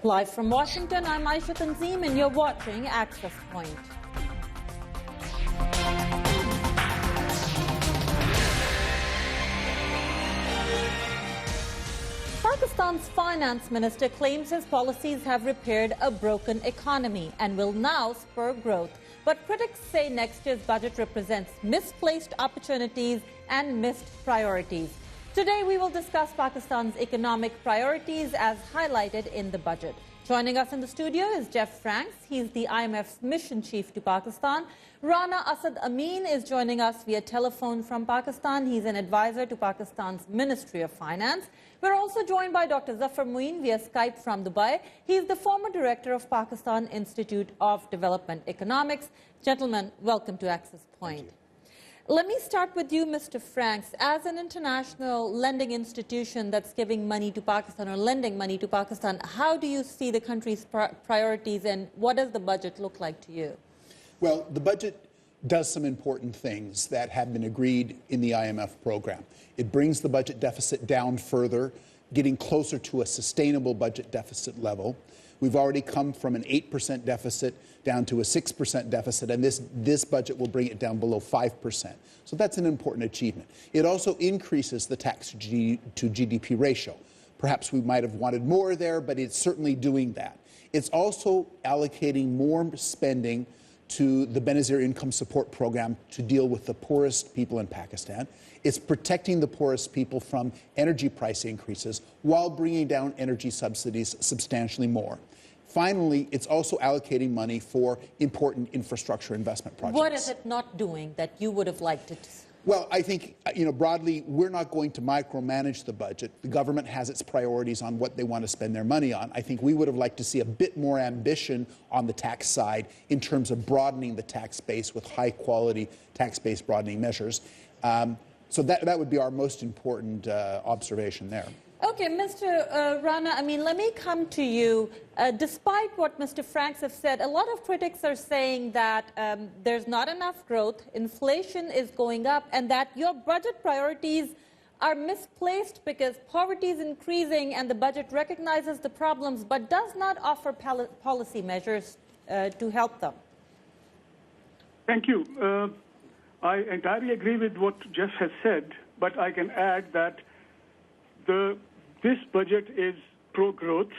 Live from Washington, I'm Aisha Tanzim, and you're watching Access Point. Pakistan's finance minister claims his policies have repaired a broken economy and will now spur growth. But critics say next year's budget represents misplaced opportunities and missed priorities. Today, we will discuss Pakistan's economic priorities as highlighted in the budget. Joining us in the studio is Jeff Franks. He's the IMF's mission chief to Pakistan. Rana Asad Amin is joining us via telephone from Pakistan. He's an advisor to Pakistan's Ministry of Finance. We're also joined by Dr. Zafar Moeen via Skype from Dubai. He's the former director of Pakistan Institute of Development Economics. Gentlemen, welcome to Access Point. Let me start with you, Mr. Franks. As an international lending institution that's giving money to Pakistan or lending money to Pakistan, how do you see the country's priorities and what does the budget look like to you? Well, the budget does some important things that have been agreed in the IMF program. It brings the budget deficit down further, getting closer to a sustainable budget deficit level. We've already come from an 8% deficit down to a 6% deficit, and this budget will bring it down below 5%. So that's an important achievement. It also increases the tax to GDP ratio. Perhaps we might have wanted more there, but it's certainly doing that. It's also allocating more spending to the Benazir Income Support Program to deal with the poorest people in Pakistan. It's protecting the poorest people from energy price increases while bringing down energy subsidies substantially more. Finally, it's also allocating money for important infrastructure investment projects. What is it not doing that you would have liked it to? Well, I think, broadly, we're not going to micromanage the budget. The government has its priorities on what they want to spend their money on. I think we would have liked to see a bit more ambition on the tax side in terms of broadening the tax base with high-quality tax-base broadening measures. So that would be our most important observation there. Okay, Mr. Rana, let me come to you. Despite what Mr. Franks has said, a lot of critics are saying that there's not enough growth, inflation is going up, and that your budget priorities are misplaced because poverty is increasing and the budget recognizes the problems but does not offer policy measures to help them. Thank you. I entirely agree with what Jeff has said, but I can add that this budget is pro-growth,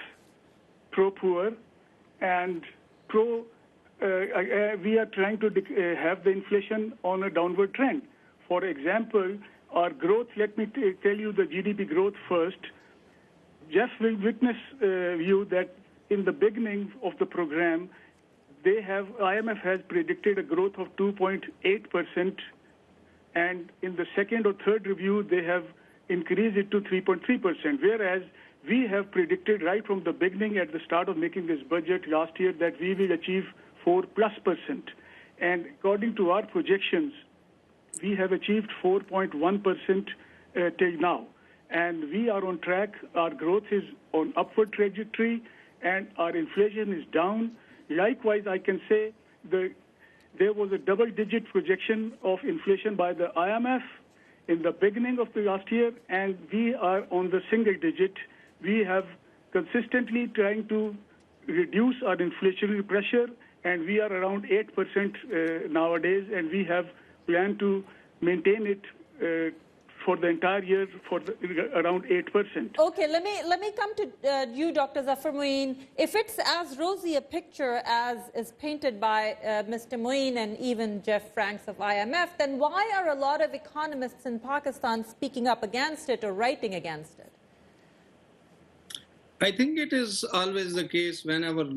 pro-poor, and we are trying to have the inflation on a downward trend. For example, our growth, let me tell you the GDP growth first. Jeff will witness you that in the beginning of the program, IMF has predicted a growth of 2.8%, and in the second or third review, they have increase it to 3.3%, whereas we have predicted right from the beginning at the start of making this budget last year that we will achieve 4+%. And according to our projections, we have achieved 4.1% till now. And we are on track. Our growth is on upward trajectory and our inflation is down. Likewise, I can say there was a double-digit projection of inflation by the IMF in the beginning of the last year, and we are on the single digit. We have consistently trying to reduce our inflationary pressure, and we are around 8% nowadays, and we have planned to maintain it for the entire year for around 8%. Okay, let me come to you, Dr. Zafar Moeen. If it's as rosy a picture as is painted by Mr. Moeen and even Jeff Franks of IMF, then why are a lot of economists in Pakistan speaking up against it or writing against it? I think it is always the case whenever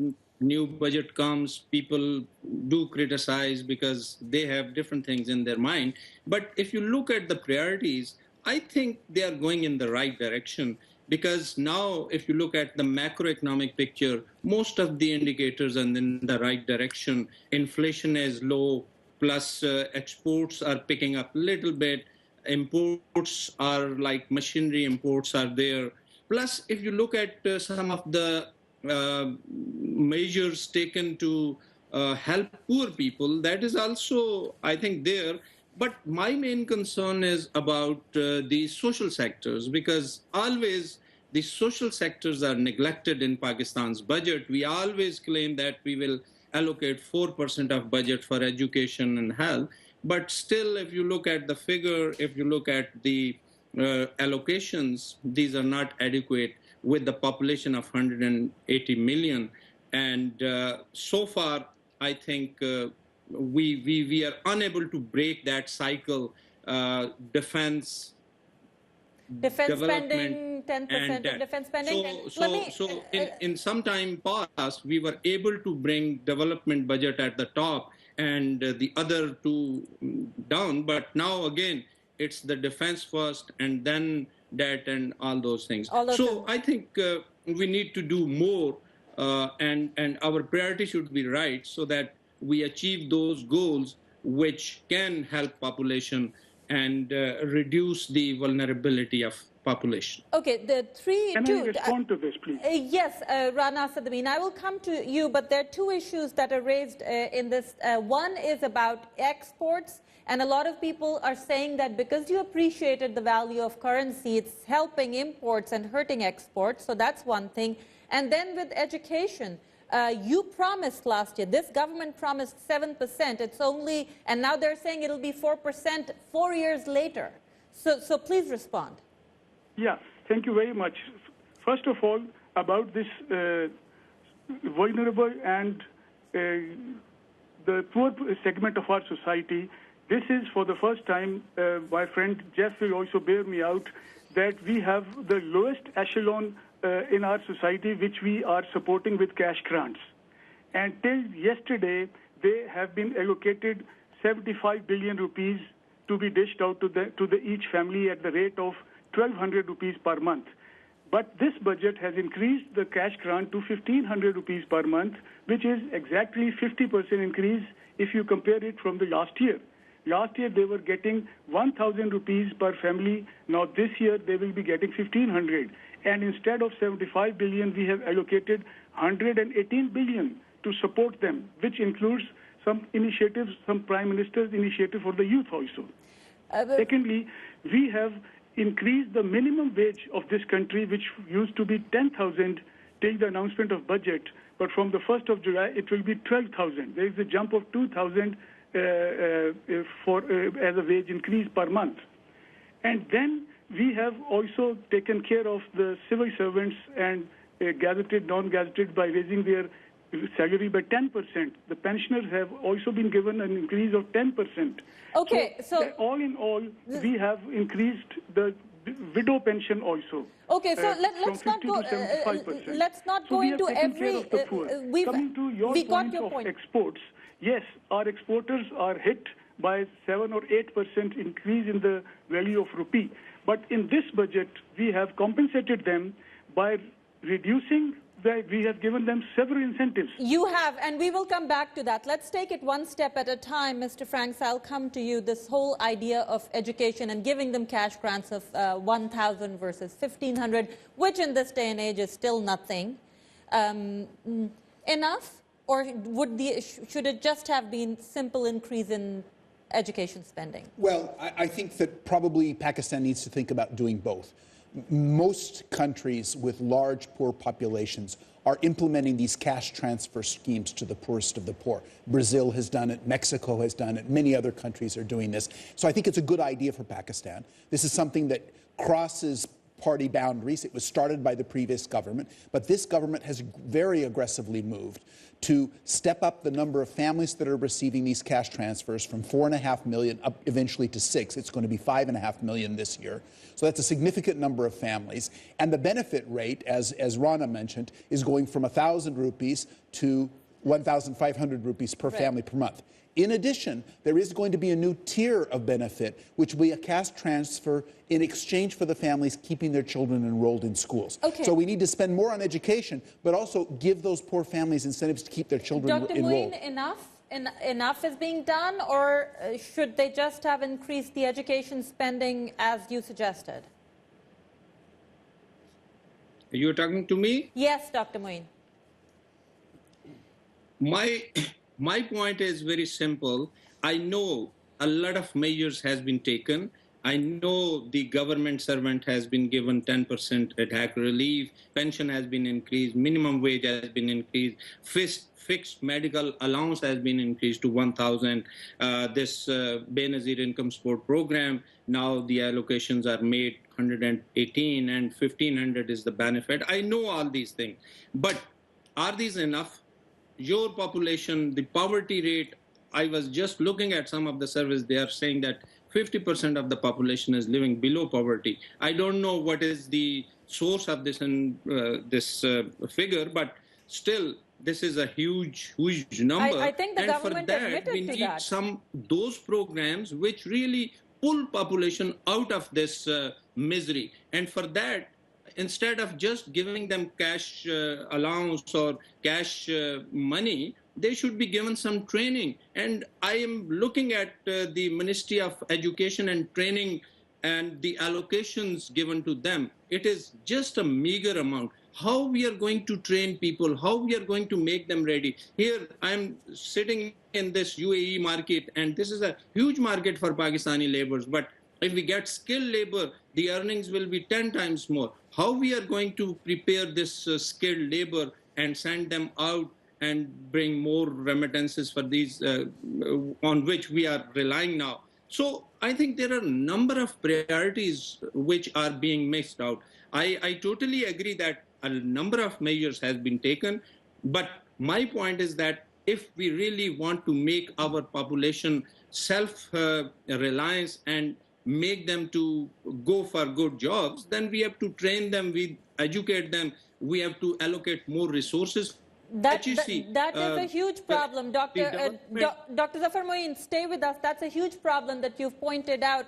new budget comes, people do criticize because they have different things in their mind. But if you look at the priorities, I think they are going in the right direction because now if you look at the macroeconomic picture, most of the indicators are in the right direction. Inflation is low, plus exports are picking up a little bit. Imports are like machinery imports are there. Plus, if you look at some of the measures taken to help poor people, that is also, I think, there. But my main concern is about the social sectors, because always the social sectors are neglected in Pakistan's budget. We always claim that we will allocate 4% of budget for education and health. But still, if you look at the figure, if you look at the allocations, these are not adequate with the population of 180 million. And so far, I think we are unable to break that cycle. Defense spending, 10% of defense spending. So in some time past, we were able to bring development budget at the top and the other two down. But now again, it's the defense first and then debt and all those things. I think we need to do more and our priority should be right so that we achieve those goals which can help population and reduce the vulnerability of population. Okay, the three... Can I respond to this, please? Yes, Rana Sadameen, I will come to you, but there are two issues that are raised in this. One is about exports, and a lot of people are saying that because you appreciated the value of currency, it's helping imports and hurting exports, so that's one thing. And then with education, you promised last year, this government promised 7%, it's only, and now they're saying it'll be 4% 4 years later. So please respond. Yeah, thank you very much. First of all, about this vulnerable and the poor segment of our society, this is for the first time, my friend Jeff will also bear me out, that we have the lowest echelon in our society, which we are supporting with cash grants. And till yesterday, they have been allocated 75 billion rupees to be dished out to each family at the rate of 1,200 rupees per month. But this budget has increased the cash grant to 1,500 rupees per month, which is exactly 50% increase if you compare it from the last year. Last year, they were getting 1,000 rupees per family. Now, this year, they will be getting 1,500. And instead of 75 billion, we have allocated 118 billion to support them, which includes some initiatives, some Prime Minister's initiative for the youth also. Secondly, we have increased the minimum wage of this country, which used to be 10,000 till the announcement of budget. But from the 1st of July, it will be 12,000. There is a jump of 2,000 as a wage increase per month. And then we have also taken care of the civil servants and gazetted, non-gazetted by raising their salary by 10%. The pensioners have also been given an increase of 10%. Okay, so all in all, we have increased the widow pension also. Okay, so let's not go into every. Coming to your point of exports, yes, our exporters are hit by 7 or 8% increase in the value of rupee. But in this budget, we have compensated them by reducing. We have given them several incentives. You have, and we will come back to that. Let's take it one step at a time, Mr. Franks. I'll come to you. This whole idea of education and giving them cash grants of 1,000 versus 1,500, which in this day and age is still nothing. Enough, or should it just have been simple increase in education spending? Well, I think that probably Pakistan needs to think about doing both. Most countries with large poor populations are implementing these cash transfer schemes to the poorest of the poor. Brazil has done it, Mexico has done it, many other countries are doing this. So I think it's a good idea for Pakistan. This is something that crosses party boundaries. It was started by the previous government, but this government has very aggressively moved to step up the number of families that are receiving these cash transfers from 4.5 million up eventually to 6. It's going to be 5.5 million this year. So that's a significant number of families. And the benefit rate, as Rana mentioned, is going from 1,000 rupees to 1,500 rupees per family per month. In addition, there is going to be a new tier of benefit, which will be a cash transfer in exchange for the families keeping their children enrolled in schools. Okay. So we need to spend more on education, but also give those poor families incentives to keep their children enrolled. Dr. Moin, enough is being done, or should they just have increased the education spending as you suggested? You're talking to me? Yes, Dr. Moin. My point is very simple. I know a lot of measures has been taken, I know the government servant has been given 10% attack relief, pension has been increased, minimum wage has been increased, fixed medical allowance has been increased to 1,000. This Benazir income support program, now the allocations are made 118 and 1,500 is the benefit. I know all these things, but are these enough? Your population, the poverty rate, I was just looking at some of the surveys, they are saying that 50% of the population is living below poverty. I don't know what is the source of this figure, but still, this is a huge number. I think the and for government that, admitted we to need that. those programs which really pull population out of this misery. And for that, instead of just giving them cash allowance or cash money, they should be given some training. And I am looking at the Ministry of Education and Training and the allocations given to them. It is just a meager amount. How we are going to train people, how we are going to make them ready. Here, I'm sitting in this UAE market, and this is a huge market for Pakistani laborers, but if we get skilled labor, the earnings will be 10 times more. How we are going to prepare this skilled labor and send them out and bring more remittances for these on which we are relying now. So I think there are a number of priorities which are being missed out. I totally agree that a number of measures has been taken, but my point is that if we really want to make our population self-reliance and make them to go for good jobs, then we have to train them, we educate them, we have to allocate more resources. That is a huge problem, Dr. Zafar Moeen, stay with us. That's a huge problem that you've pointed out.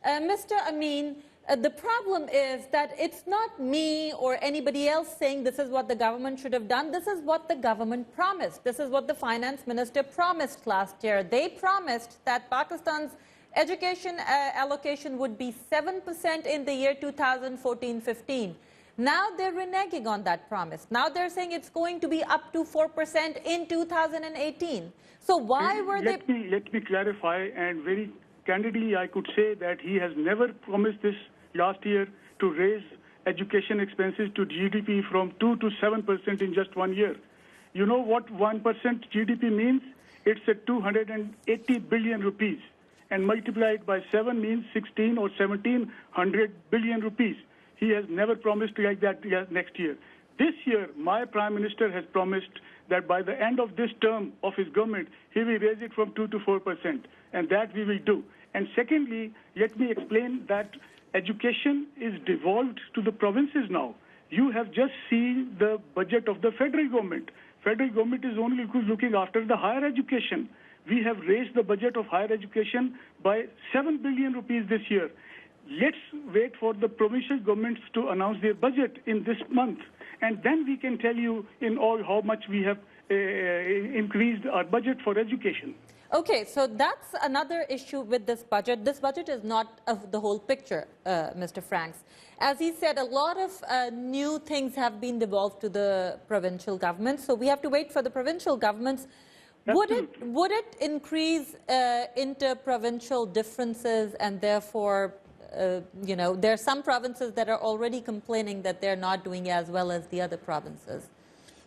Mr. Amin, the problem is that it's not me or anybody else saying this is what the government should have done. This is what the government promised. This is what the finance minister promised last year. They promised that Pakistan's education allocation would be 7% in the year 2014-15. Now they're reneging on that promise. Now they're saying it's going to be up to 4% in 2018. So why were they... Let me clarify, and very candidly, I could say that he has never promised this last year to raise education expenses to GDP from 2 to 7% in just 1 year. You know what 1% GDP means? It's a 280 billion rupees. And multiplied by 7 means 16 or 1700 billion rupees. He has never promised like that next year. This year, my Prime Minister has promised that by the end of this term of his government, he will raise it from 2 to 4%, and that we will do. And secondly, let me explain that education is devolved to the provinces now. You have just seen the budget of the federal government. Federal government is only looking after the higher education. We have raised the budget of higher education by 7 billion rupees this year. Let's wait for the provincial governments to announce their budget in this month, and then we can tell you in all how much we have increased our budget for education. Okay, so that's another issue with this budget. This budget is not the whole picture, Mr. Franks. As he said, a lot of new things have been devolved to the provincial governments, so we have to wait for the provincial governments. Would it increase inter-provincial differences, and therefore, there are some provinces that are already complaining that they're not doing as well as the other provinces?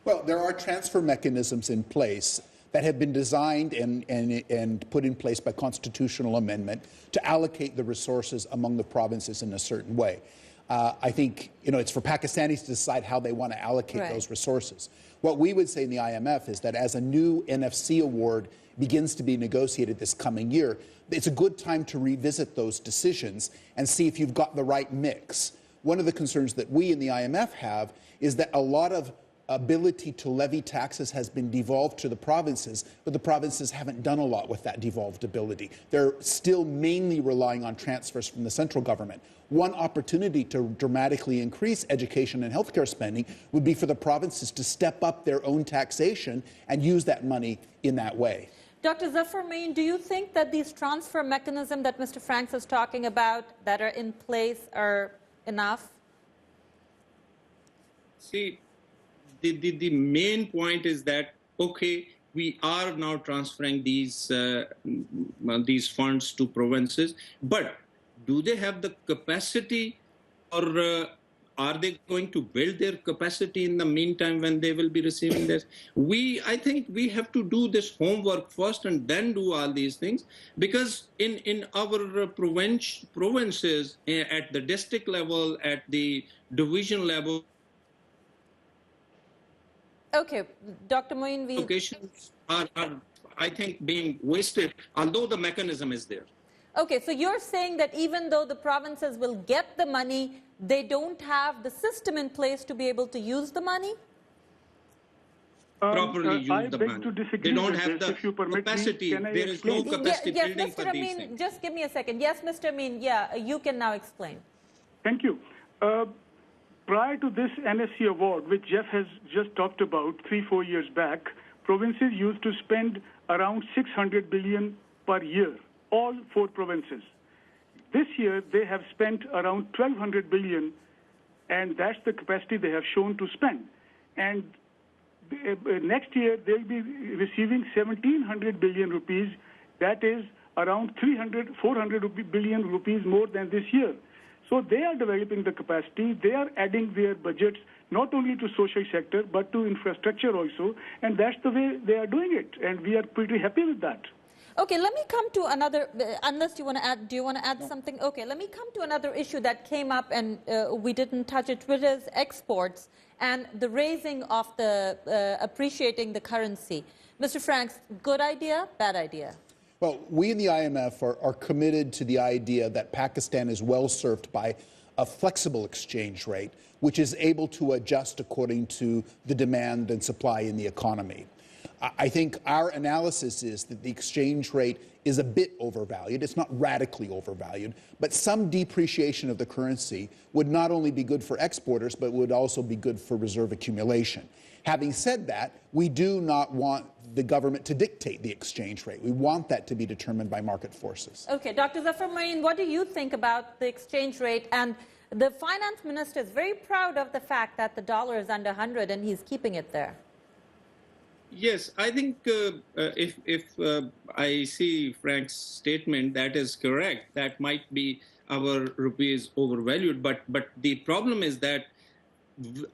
Well, there are transfer mechanisms in place that have been designed and put in place by constitutional amendment to allocate the resources among the provinces in a certain way. I think, it's for Pakistanis to decide how they want to allocate those resources. What we would say in the IMF is that as a new NFC award begins to be negotiated this coming year, it's a good time to revisit those decisions and see if you've got the right mix. One of the concerns that we in the IMF have is that a lot of ability to levy taxes has been devolved to the provinces, but the provinces haven't done a lot with that devolved ability. They're still mainly relying on transfers from the central government. One opportunity to dramatically increase education and healthcare spending would be for the provinces to step up their own taxation and use that money in that way. Dr. Zafar Moeen, do you think that these transfer mechanisms that Mr. Franks is talking about that are in place are enough? See, the main point is that, okay, we are now transferring these funds to provinces, but do they have the capacity, or are they going to build their capacity in the meantime when they will be receiving this? I think we have to do this homework first and then do all these things, because in our provinces, at the district level, at the division level, Okay, Dr. Moin, locations are, I think, being wasted, although the mechanism is there. Okay, so you're saying that even though the provinces will get the money, they don't have the system in place to be able to use the money? Properly use I the beg money. to disagree They don't with have this. the If you permit capacity. me, can I There is no explain? capacity Yes, building for Mr. these Amin, things. just give me a second. Yes, Mr. Amin, yeah, you can now explain. Thank you. Prior to this NSC award, which Jeff has just talked about 3-4 years back, provinces used to spend around 600 billion per year, all 4 provinces. This year, they have spent around 1,200 billion, and that's the capacity they have shown to spend. And next year, they'll be receiving 1,700 billion rupees. That is around 400 billion rupees more than this year. So they are developing the capacity. They are adding their budgets not only to social sector but to infrastructure also, and that's the way they are doing it. And we are pretty happy with that. Okay, let me come to another, unless you want to add, do you want to add something? Okay, let me come to another issue that came up and we didn't touch it, which is exports and the raising of the, appreciating the currency. Mr. Franks, good idea, bad idea? Well, we in the IMF are committed to the idea that Pakistan is well served by a flexible exchange rate, which is able to adjust according to the demand and supply in the economy. I think our analysis is that the exchange rate is a bit overvalued. It's not radically overvalued, but some depreciation of the currency would not only be good for exporters, but would also be good for reserve accumulation. Having said that, we do not want the government to dictate the exchange rate. We want that to be determined by market forces. Okay, Dr. Zafar Moin, what do you think about the exchange rate? And the finance minister is very proud of the fact that the dollar is under 100 and he's keeping it there. Yes, I think if I see Frank's statement, that is correct. That might be our rupee is overvalued, but the problem is that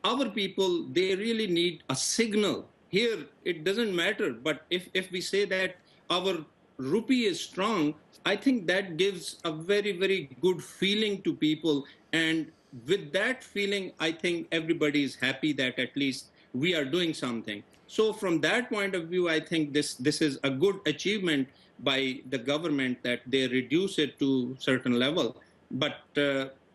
our people, they really need a signal. Here, it doesn't matter, but if we say that our rupee is strong, I think that gives a very, very good feeling to people. And with that feeling, I think everybody is happy that at least we are doing something. So from that point of view, I think this is a good achievement by the government that they reduce it to certain level. But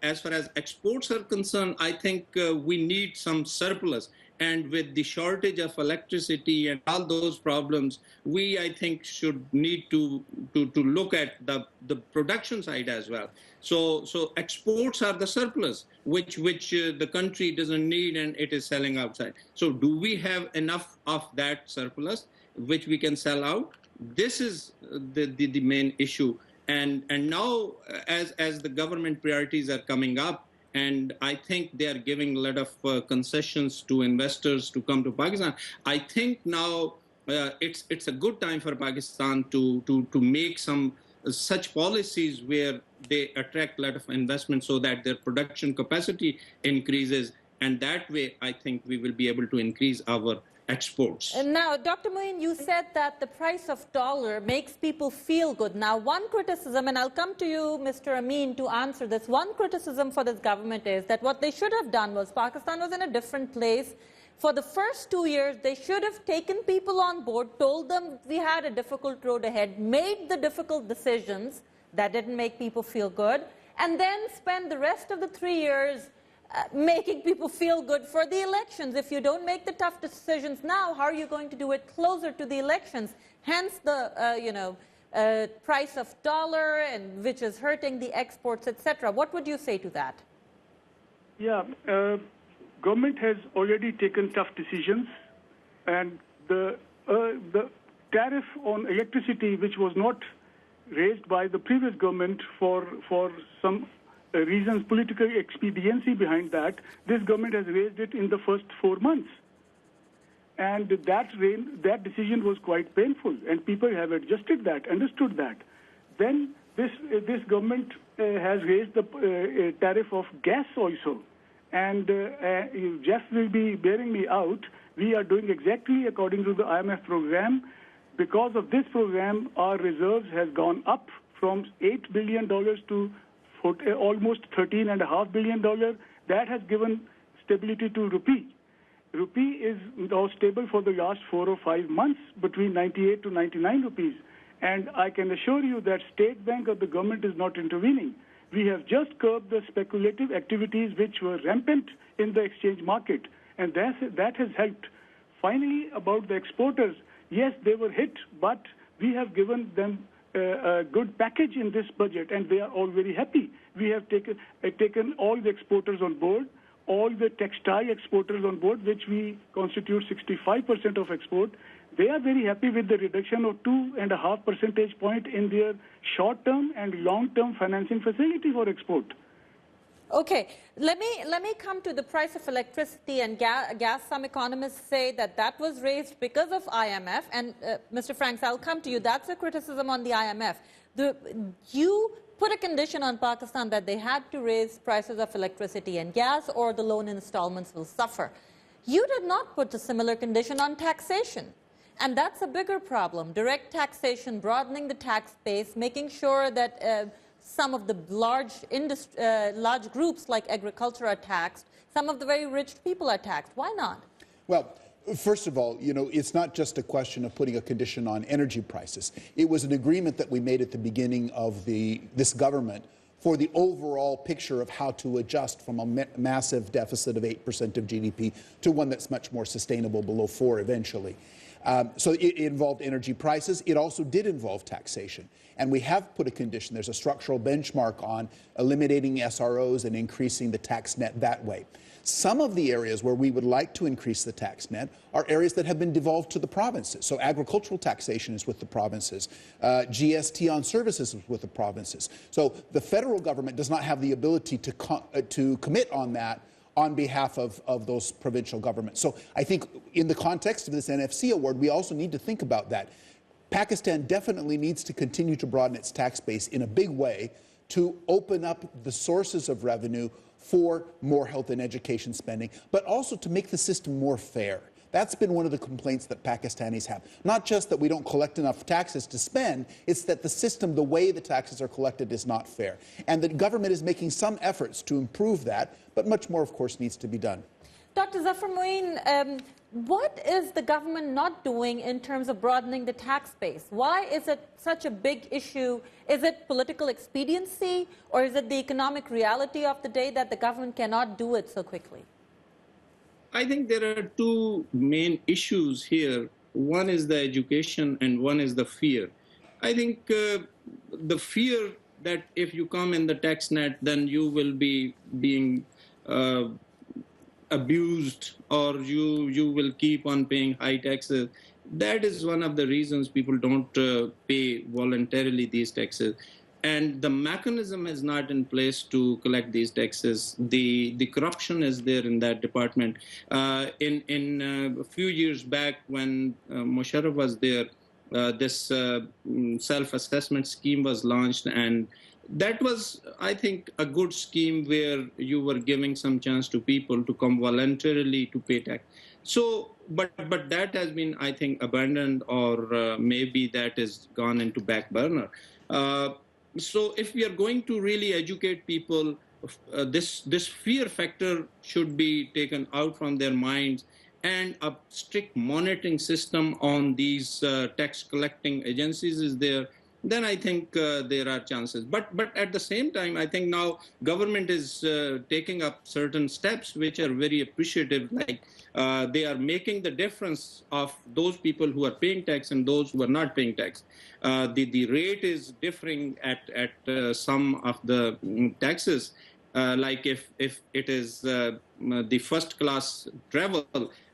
as far as exports are concerned, I think we need some surplus. And with the shortage of electricity and all those problems, we, I think, should need to look at the production side as well. So exports are the surplus, which the country doesn't need and it is selling outside. So do we have enough of that surplus which we can sell out? This is the main issue. And now, as the government priorities are coming up, and I think they are giving a lot of concessions to investors to come to Pakistan, I think now it's a good time for Pakistan to make some such policies where they attract a lot of investment so that their production capacity increases. And that way, I think we will be able to increase our exports. And now, Dr. Moin, you said that the price of dollar makes people feel good. Now, one criticism, and I'll come to you, Mr. Amin, to answer this. One criticism for this government is that what they should have done was Pakistan was in a different place. For the first 2 years, they should have taken people on board, told them we had a difficult road ahead, made the difficult decisions that didn't make people feel good, and then spend the rest of the 3 years making people feel good for the elections. If you don't make the tough decisions now, how are you going to do it closer to the elections? Hence the price of dollar, and which is hurting the exports, etc. What would you say to that? Yeah, government has already taken tough decisions, and the tariff on electricity, which was not raised by the previous government for some reasons, political expediency behind that, this government has raised it in the first 4 months. And that decision was quite painful, and people have adjusted that, understood that. Then this government has raised the tariff of gas also. And Jeff will be bearing me out. We are doing exactly according to the IMF program. Because of this program, our reserves has gone up from $8 billion to almost $13.5 billion. That has given stability to rupee. Rupee is now stable for the last 4 or 5 months, between 98 to 99 rupees. And I can assure you that State Bank of the government is not intervening. We have just curbed the speculative activities which were rampant in the exchange market, and that has helped. Finally, about the exporters, yes, they were hit, but we have given them a good package in this budget, and they are all very happy. We have taken all the exporters on board, all the textile exporters on board, which we constitute 65% of export. They are very happy with the reduction of 2.5 percentage point in their short-term and long-term financing facility for export. Okay, let me come to the price of electricity and gas. Some economists say that was raised because of IMF. And Mr. Franks, I'll come to you. That's a criticism on the IMF. You put a condition on Pakistan that they had to raise prices of electricity and gas or the loan installments will suffer. You did not put a similar condition on taxation. And that's a bigger problem. Direct taxation, broadening the tax base, making sure that some of the large groups like agriculture are taxed, some of the very rich people are taxed. Why not? Well, first of all, it's not just a question of putting a condition on energy prices. It was an agreement that we made at the beginning of this government for the overall picture of how to adjust from a massive deficit of 8% of GDP to one that's much more sustainable, below 4 eventually. So it involved energy prices. It also did involve taxation. And we have put a condition. There's a structural benchmark on eliminating SROs and increasing the tax net that way. Some of the areas where we would like to increase the tax net are areas that have been devolved to the provinces. So agricultural taxation is with the provinces. GST on services is with the provinces. So the federal government does not have the ability to commit on that on behalf of those provincial governments. So I think in the context of this NFC award, we also need to think about that. Pakistan definitely needs to continue to broaden its tax base in a big way to open up the sources of revenue for more health and education spending, but also to make the system more fair. That's been one of the complaints that Pakistanis have. Not just that we don't collect enough taxes to spend, it's that the system, the way the taxes are collected, is not fair. And the government is making some efforts to improve that, but much more, of course, needs to be done. Dr. Zafar Moeen, what is the government not doing in terms of broadening the tax base? Why is it such a big issue? Is it political expediency, or is it the economic reality of the day that the government cannot do it so quickly? I think there are two main issues here. One is the education and one is the fear. I think the fear that if you come in the tax net, then you will be being abused, or you will keep on paying high taxes. That is one of the reasons people don't pay voluntarily these taxes. And the mechanism is not in place to collect these taxes. The corruption is there in that department. In a few years back, when Musharraf was there, this self-assessment scheme was launched, and that was, I think, a good scheme where you were giving some chance to people to come voluntarily to pay tax. So, but that has been, I think, abandoned, or maybe that is gone into back burner. So if we are going to really educate people, this fear factor should be taken out from their minds, and a strict monitoring system on these tax collecting agencies is there, then I think there are chances. But at the same time, I think now government is taking up certain steps which are very appreciative, like they are making the difference of those people who are paying tax and those who are not paying tax. The rate is differing at some of the taxes. Like if it is the first class travel,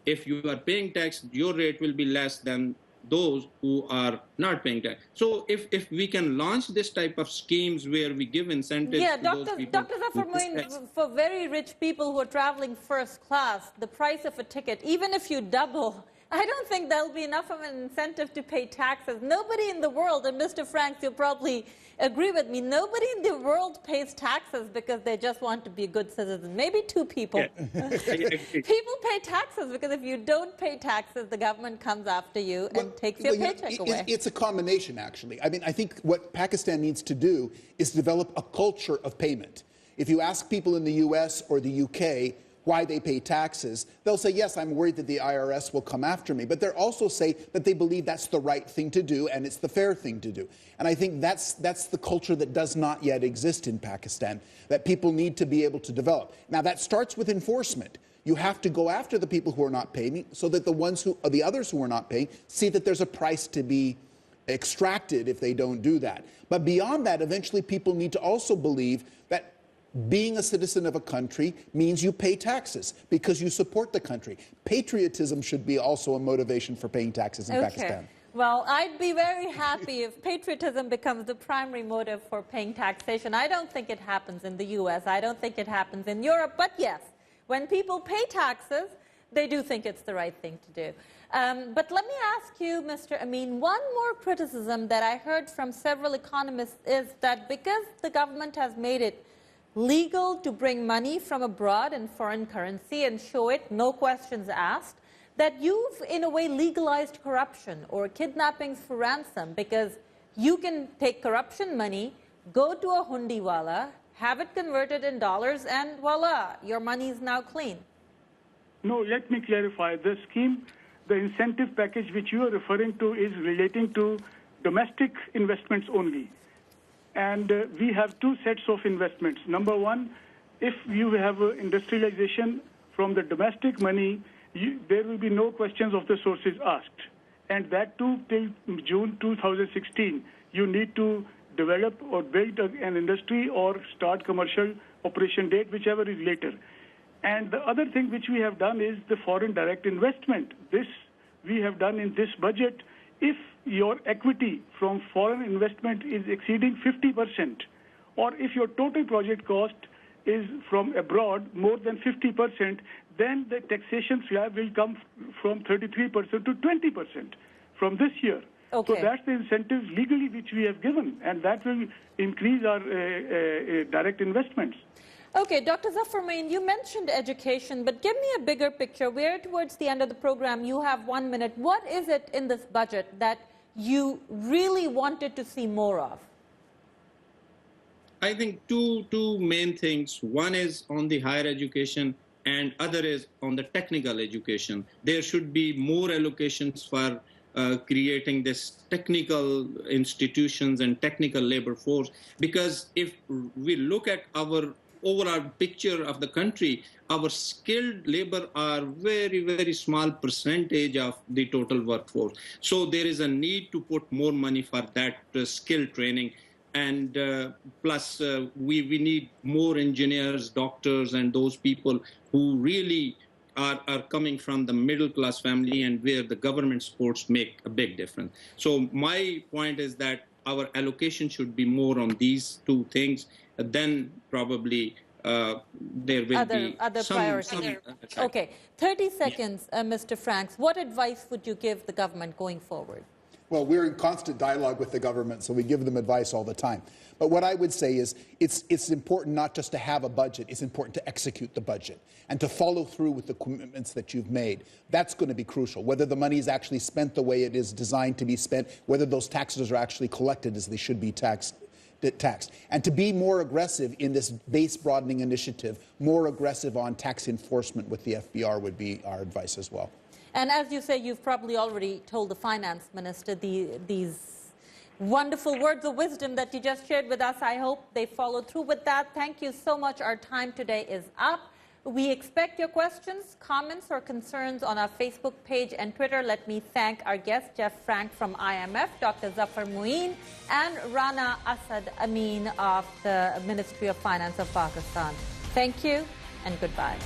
if you are paying tax, your rate will be less than those who are not paying tax. So if we can launch this type of schemes where we give incentives to those people. Dr. Zafar Moeen, for very rich people who are traveling first class, the price of a ticket, even if you double I don't think there'll be enough of an incentive to pay taxes. Nobody in the world, and Mr. Franks, you'll probably agree with me, nobody in the world pays taxes because they just want to be a good citizen. Maybe two people. Yeah. People pay taxes because if you don't pay taxes, the government comes after you and takes your paycheck away. It's a combination, actually. I mean, I think what Pakistan needs to do is develop a culture of payment. If you ask people in the US or the UK why they pay taxes, they'll say, yes, I'm worried that the IRS will come after me. But they'll also say that they believe that's the right thing to do and it's the fair thing to do. And I think that's the culture that does not yet exist in Pakistan, that people need to be able to develop. Now, that starts with enforcement. You have to go after the people who are not paying so that the others who are not paying see that there's a price to be extracted if they don't do that. But beyond that, eventually people need to also believe that being a citizen of a country means you pay taxes because you support the country. Patriotism should be also a motivation for paying taxes in Pakistan. Well, I'd be very happy if patriotism becomes the primary motive for paying taxation. I don't think it happens in the US. I don't think it happens in Europe. But yes, when people pay taxes, they do think it's the right thing to do. But let me ask you, Mr. Amin, one more criticism that I heard from several economists is that because the government has made it legal to bring money from abroad in foreign currency and show it, no questions asked, that you've in a way legalized corruption or kidnappings for ransom because you can take corruption money, go to a hundiwala, have it converted in dollars, and voila, your money is now clean. No, let me clarify. The scheme, the incentive package which you are referring to is relating to domestic investments only. And we have two sets of investments. Number one, if you have industrialization from the domestic money, there will be no questions of the sources asked. And that too till June 2016. You need to develop or build an industry or start commercial operation date, whichever is later. And the other thing which we have done is the foreign direct investment. This we have done in this budget. If your equity from foreign investment is exceeding 50%, or if your total project cost is from abroad more than 50%, then the taxation slab will come from 33% to 20% from this year. Okay. So that's the incentive legally which we have given, and that will increase our direct investments. Okay, Dr. Zafar Moeen, you mentioned education, but give me a bigger picture. We're towards the end of the program. You have 1 minute. What is it in this budget that you really wanted to see more of? I think two main things. One is on the higher education and other is on the technical education. There should be more allocations for creating this technical institutions and technical labor force, because if we look at our overall picture of the country, our skilled labor are very, very small percentage of the total workforce. So there is a need to put more money for that skill training. And plus, we need more engineers, doctors, and those people who really are coming from the middle class family and where the government supports make a big difference. So my point is that our allocation should be more on these two things. Then probably there will be other priorities. Okay, 30 seconds, Mr. Franks. What advice would you give the government going forward? Well, we're in constant dialogue with the government, so we give them advice all the time. But what I would say is it's important not just to have a budget, it's important to execute the budget and to follow through with the commitments that you've made. That's going to be crucial, whether the money is actually spent the way it is designed to be spent, whether those taxes are actually collected as they should be taxed. And to be more aggressive in this base broadening initiative, more aggressive on tax enforcement with the FBR would be our advice as well. And as you say, you've probably already told the finance minister these wonderful words of wisdom that you just shared with us. I hope they follow through with that. Thank you so much. Our time today is up. We expect your questions, comments, or concerns on our Facebook page and Twitter. Let me thank our guests, Jeff Frank from IMF, Dr. Zafar Moeen, and Rana Asad Amin of the Ministry of Finance of Pakistan. Thank you and goodbye.